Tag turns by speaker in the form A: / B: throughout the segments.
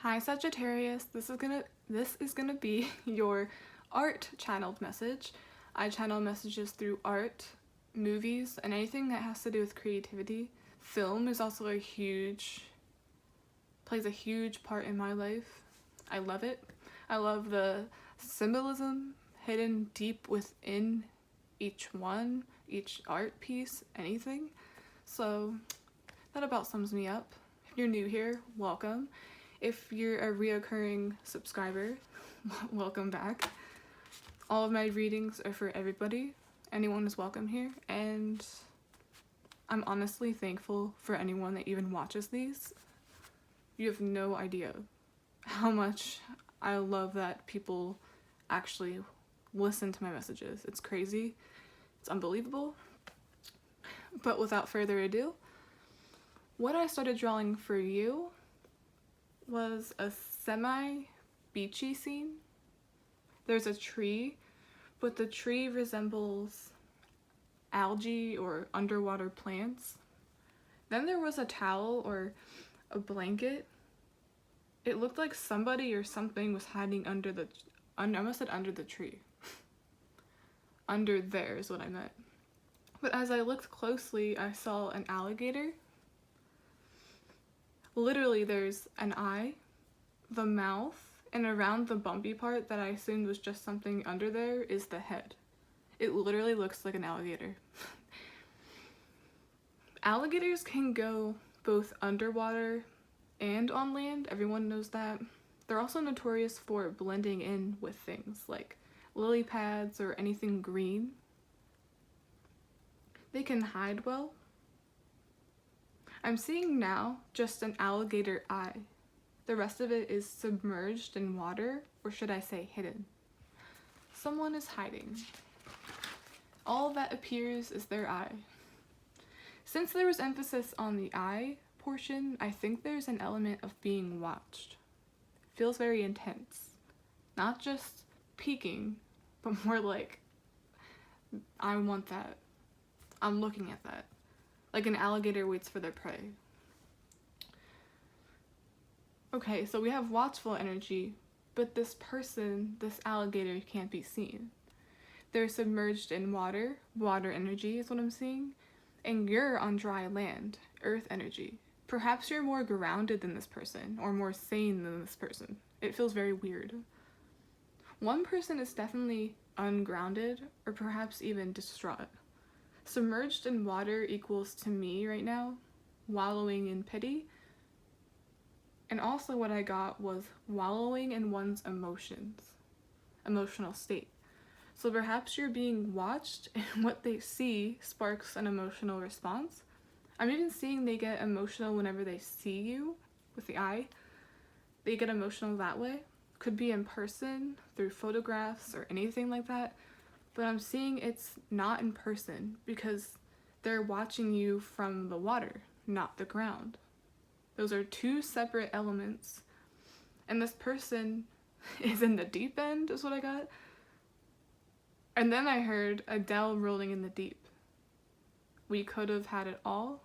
A: Hi Sagittarius, this is gonna be your art channeled message. I channel messages through art, movies, and anything that has to do with creativity. Film is also plays a huge part in my life. I love it. I love the symbolism hidden deep within each art piece, anything. So that about sums me up. If you're new here, welcome. If you're a reoccurring subscriber, welcome back. All of my readings are for everybody. Anyone is welcome here, and I'm honestly thankful for anyone that even watches these. You have no idea how much I love that people actually listen to my messages. It's crazy. It's unbelievable. But without further ado, what I started drawing for you was a semi-beachy scene. There's a tree, but the tree resembles algae or underwater plants. Then there was a towel or a blanket. It looked like somebody or something was hiding under the tree. Under there is what I meant. But as I looked closely, I saw an alligator. Literally, there's an eye, the mouth, and around the bumpy part that I assumed was just something under there is the head. It literally looks like an alligator. Alligators can go both underwater and on land, everyone knows that. They're also notorious for blending in with things like lily pads or anything green. They can hide well. I'm seeing now just an alligator eye. The rest of it is submerged in water, or should I say hidden. Someone is hiding. All that appears is their eye. Since there was emphasis on the eye portion, I think there's an element of being watched. It feels very intense. Not just peeking, but more like, I want that. I'm looking at that. Like an alligator waits for their prey. Okay, so we have watchful energy, but this person, this alligator, can't be seen. They're submerged in water energy is what I'm seeing, and you're on dry land, earth energy. Perhaps you're more grounded than this person, or more sane than this person. It feels very weird. One person is definitely ungrounded, or perhaps even distraught. Submerged in water equals to me right now, wallowing in pity. And also what I got was wallowing in one's emotional state. So perhaps you're being watched and what they see sparks an emotional response. I'm even seeing they get emotional whenever they see you with the eye. They get emotional that way. Could be in person, through photographs, or anything like that. But I'm seeing it's not in person because they're watching you from the water, not the ground. Those are two separate elements. And this person is in the deep end, is what I got. And then I heard a dell rolling in the deep. We could have had it all.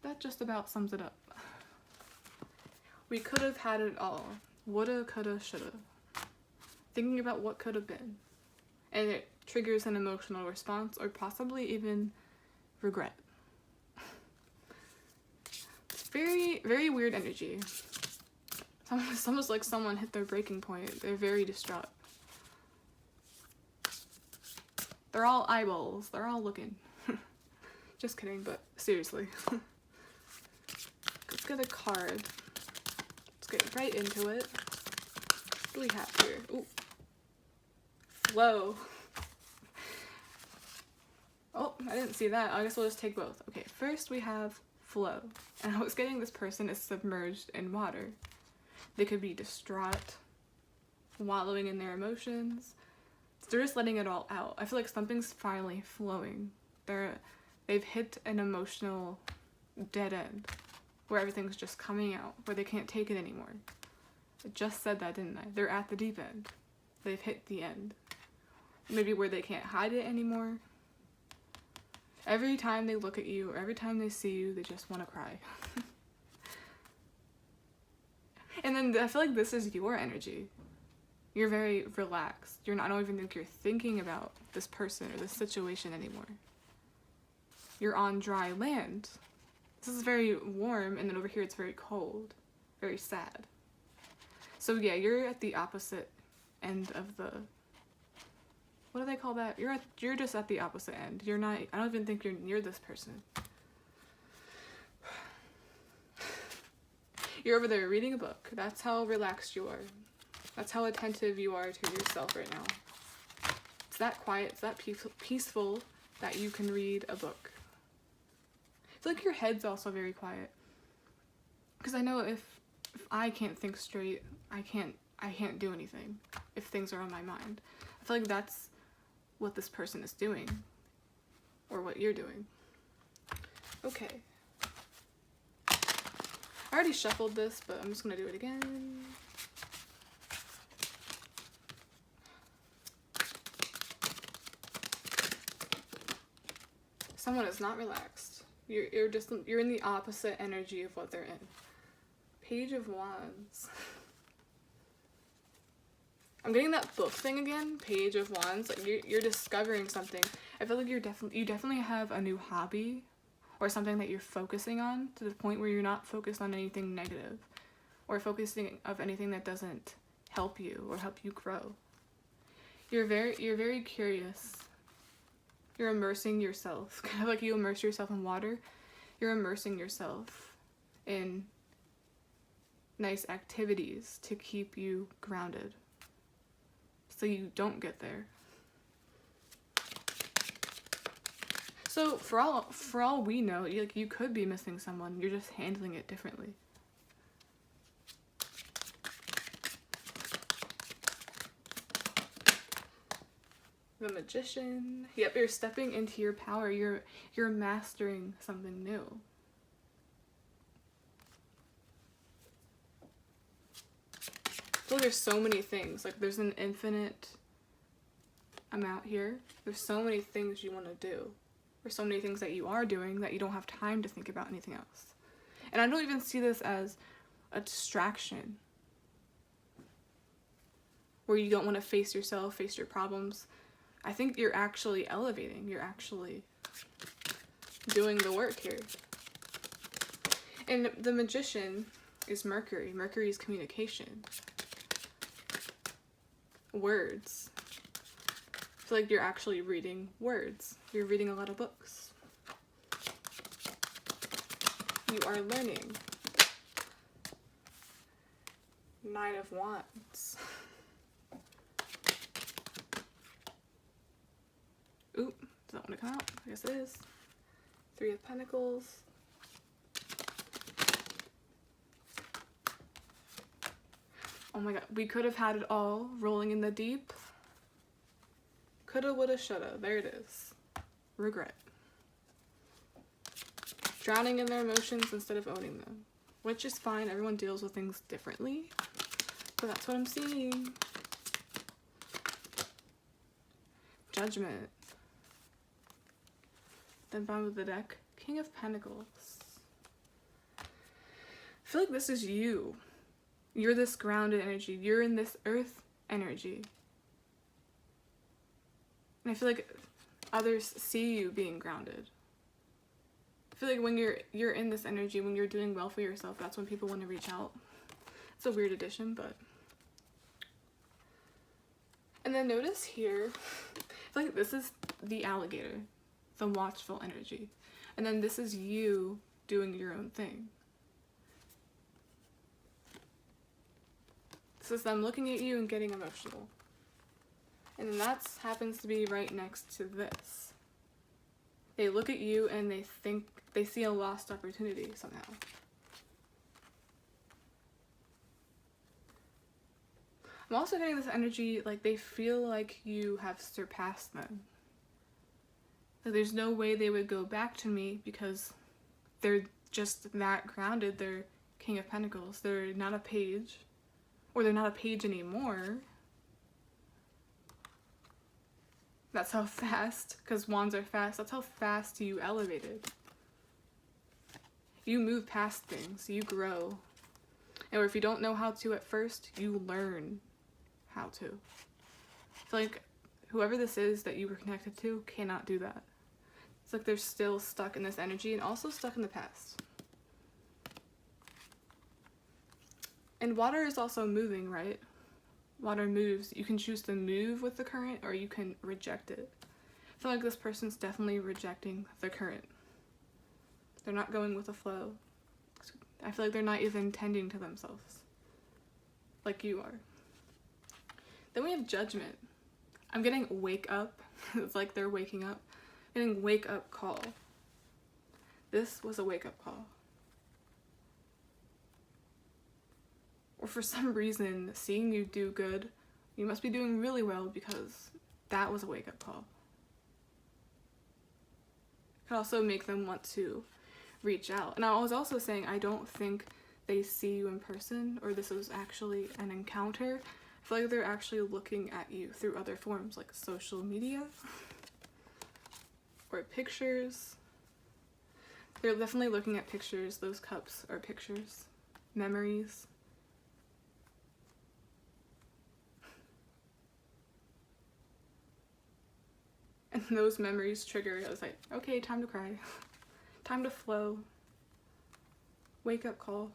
A: That just about sums it up. We could have had it all. Woulda, coulda, shoulda. Thinking about what could have been. And it triggers an emotional response or possibly even regret. It's very, very weird energy. It's almost like someone hit their breaking point. They're very distraught. They're all eyeballs. They're all looking. Just kidding, but seriously. Let's get a card. Let's get right into it. What do we have here? Ooh. Flow. Oh, I didn't see that. I guess we'll just take both. Okay, first we have flow. And I was getting this person is submerged in water. They could be distraught, wallowing in their emotions. They're just letting it all out. I feel like something's finally flowing. They've hit an emotional dead end where everything's just coming out, where they can't take it anymore. I just said that, didn't I? They're at the deep end. They've hit the end. Maybe where they can't hide it anymore. Every time they look at you, or every time they see you, they just want to cry. And then I feel like this is your energy. You're very relaxed. I don't even think you're thinking about this person or this situation anymore. You're on dry land. This is very warm, and then over here it's very cold, very sad. So yeah, you're at the opposite end of the, what do they call that? You're just at the opposite end. You're not, I don't even think you're near this person. You're over there reading a book. That's how relaxed you are. That's how attentive you are to yourself right now. It's that quiet, it's that peaceful that you can read a book. I feel like your head's also very quiet. Because I know if I can't think straight, I can't do anything if things are on my mind. I feel like that's what this person is doing. Or what you're doing. Okay. I already shuffled this, but I'm just going to do it again. Someone is not relaxed. You're in the opposite energy of what they're in. Page of Wands. I'm getting that book thing again. Page of Wands. Like you're discovering something. I feel like you definitely have a new hobby or something that you're focusing on to the point where you're not focused on anything negative or focusing of anything that doesn't help you or help you grow. You're very curious. You're immersing yourself, kind of like you immerse yourself in water. You're immersing yourself in nice activities to keep you grounded so you don't get there. So for all we know, you could be missing someone. You're just handling it differently. The Magician. Yep, you're stepping into your power. You're mastering something new. Well, there's so many things. Like there's an infinite amount here. There's so many things you want to do. There's so many things that you are doing that you don't have time to think about anything else. And I don't even see this as a distraction where you don't want to face yourself, face your problems. I think you're actually elevating. You're actually doing the work here. And the Magician is Mercury. Mercury is communication. Words. I feel like you're actually reading words. You're reading a lot of books. You are learning. Knight of Wands. Oop, does that want to come out? I guess it is. Three of Pentacles. Oh my god, we could have had it all rolling in the deep. Coulda, woulda, shoulda. There it is. Regret. Drowning in their emotions instead of owning them. Which is fine. Everyone deals with things differently. But that's what I'm seeing. Judgment. Then bottom of the deck, King of Pentacles. I feel like this is you. You're this grounded energy. You're in this earth energy. And I feel like others see you being grounded. I feel like when you're in this energy, when you're doing well for yourself, that's when people want to reach out. It's a weird addition, but... And then notice here, I feel like this is the alligator, the watchful energy. And then this is you doing your own thing. This is them looking at you and getting emotional. And then that happens to be right next to this. They look at you and they think they see a lost opportunity somehow. I'm also getting this energy like they feel like you have surpassed them. Like there's no way they would go back to me because they're just that grounded. They're King of Pentacles. They're not a page. Or they're not a page anymore. That's how fast, because wands are fast, that's how fast you elevated. You move past things, you grow. Or if you don't know how to at first, you learn how to. I feel like whoever this is that you were connected to cannot do that. It's like they're still stuck in this energy and also stuck in the past. And water is also moving, right? Water moves. You can choose to move with the current or you can reject it. I feel like this person's definitely rejecting the current. They're not going with the flow. I feel like they're not even tending to themselves like you are. Then we have judgment. I'm getting wake up. It's like they're waking up. Getting wake up call. This was a wake up call. Or for some reason, seeing you do good, you must be doing really well because that was a wake up call. It could also make them want to reach out. And I was also saying I don't think they see you in person or this was actually an encounter. I feel like they're actually looking at you through other forms like social media or pictures. They're definitely looking at pictures. Those cups are pictures, memories. And those memories trigger, I was like, okay, time to cry. Time to flow. Wake up call.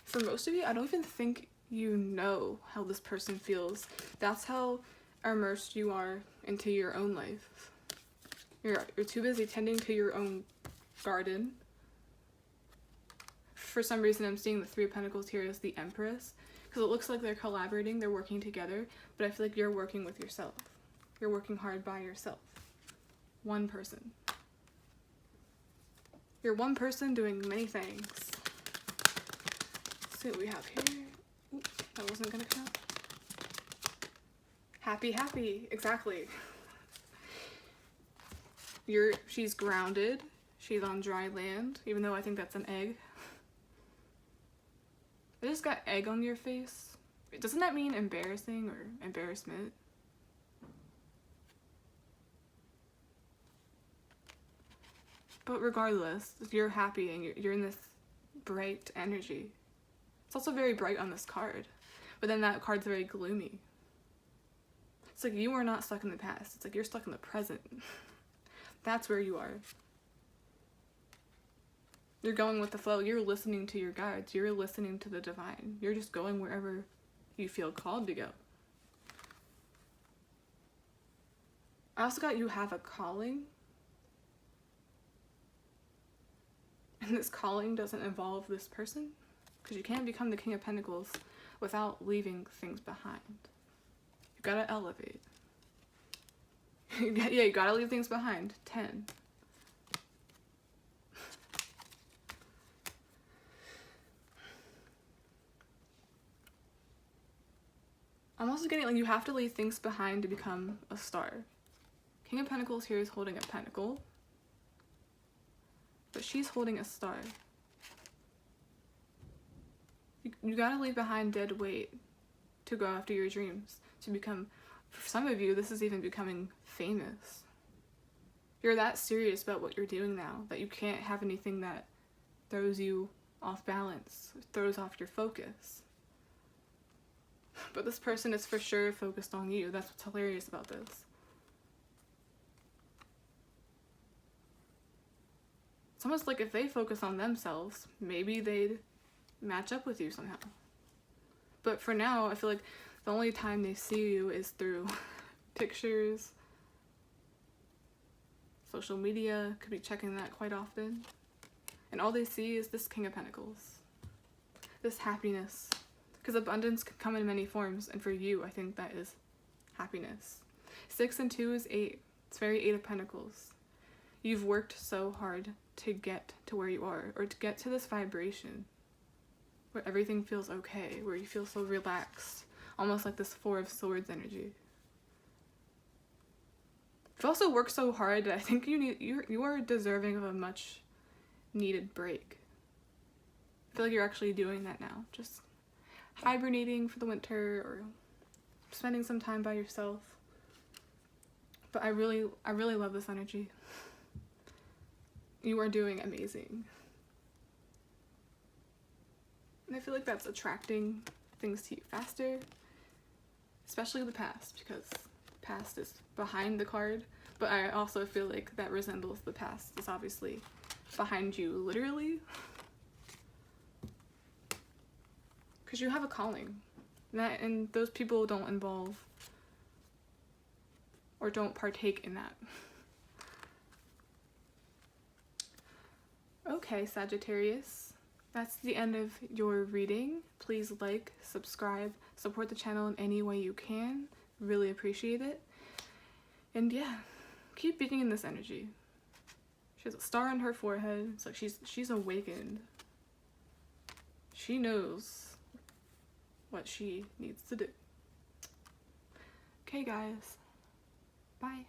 A: For most of you, I don't even think you know how this person feels. That's how immersed you are into your own life. You're too busy tending to your own garden. For some reason, I'm seeing the Three of Pentacles here as the Empress, because it looks like they're collaborating, they're working together, but I feel like you're working with yourself. You're working hard by yourself. One person. You're one person doing many things. Let's see what we have here. Ooh, that wasn't gonna come out. Happy, happy, exactly. She's grounded. She's on dry land, even though I think that's an egg. I just got egg on your face. Doesn't that mean embarrassing or embarrassment? But regardless, you're happy and you're in this bright energy. It's also very bright on this card, but then that card's very gloomy. It's like you are not stuck in the past. It's like you're stuck in the present. That's where you are. You're going with the flow. You're listening to your guides. You're listening to the divine. You're just going wherever you feel called to go. I also got you have a calling. And this calling doesn't involve this person, because you can't become the King of Pentacles without leaving things behind. You gotta elevate. Yeah, you gotta leave things behind. 10. I'm also getting like you have to leave things behind to become a star. King of Pentacles here is holding a pentacle, but she's holding a star. You gotta leave behind dead weight to go after your dreams, to become, for some of you, this is even becoming famous. You're that serious about what you're doing now that you can't have anything that throws you off balance, throws off your focus. But this person is for sure focused on you. That's what's hilarious about this. It's almost like if they focus on themselves, maybe they'd match up with you somehow. But for now, I feel like the only time they see you is through pictures, social media, could be checking that quite often. And all they see is this King of Pentacles, this happiness. Because abundance can come in many forms, and for you, I think that is happiness. 6 and 2 is 8. It's very 8 of Pentacles. You've worked so hard to get to where you are, or to get to this vibration where everything feels okay, where you feel so relaxed, almost like this 4 of Swords energy. You've also worked so hard that I think you are deserving of a much needed break. I feel like you're actually doing that now. Just hibernating for the winter or spending some time by yourself. But I really love this energy. You are doing amazing. And I feel like that's attracting things to you faster, especially the past, because the past is behind the card, but I also feel like that resembles the past. It's obviously behind you literally, because you have a calling, and those people don't involve or don't partake in that. Okay, Sagittarius, that's the end of your reading. Please like, subscribe, support the channel in any way you can. Really appreciate it. And yeah, keep being in this energy. She has a star on her forehead. It's like she's awakened. She knows what she needs to do. Okay, guys. Bye.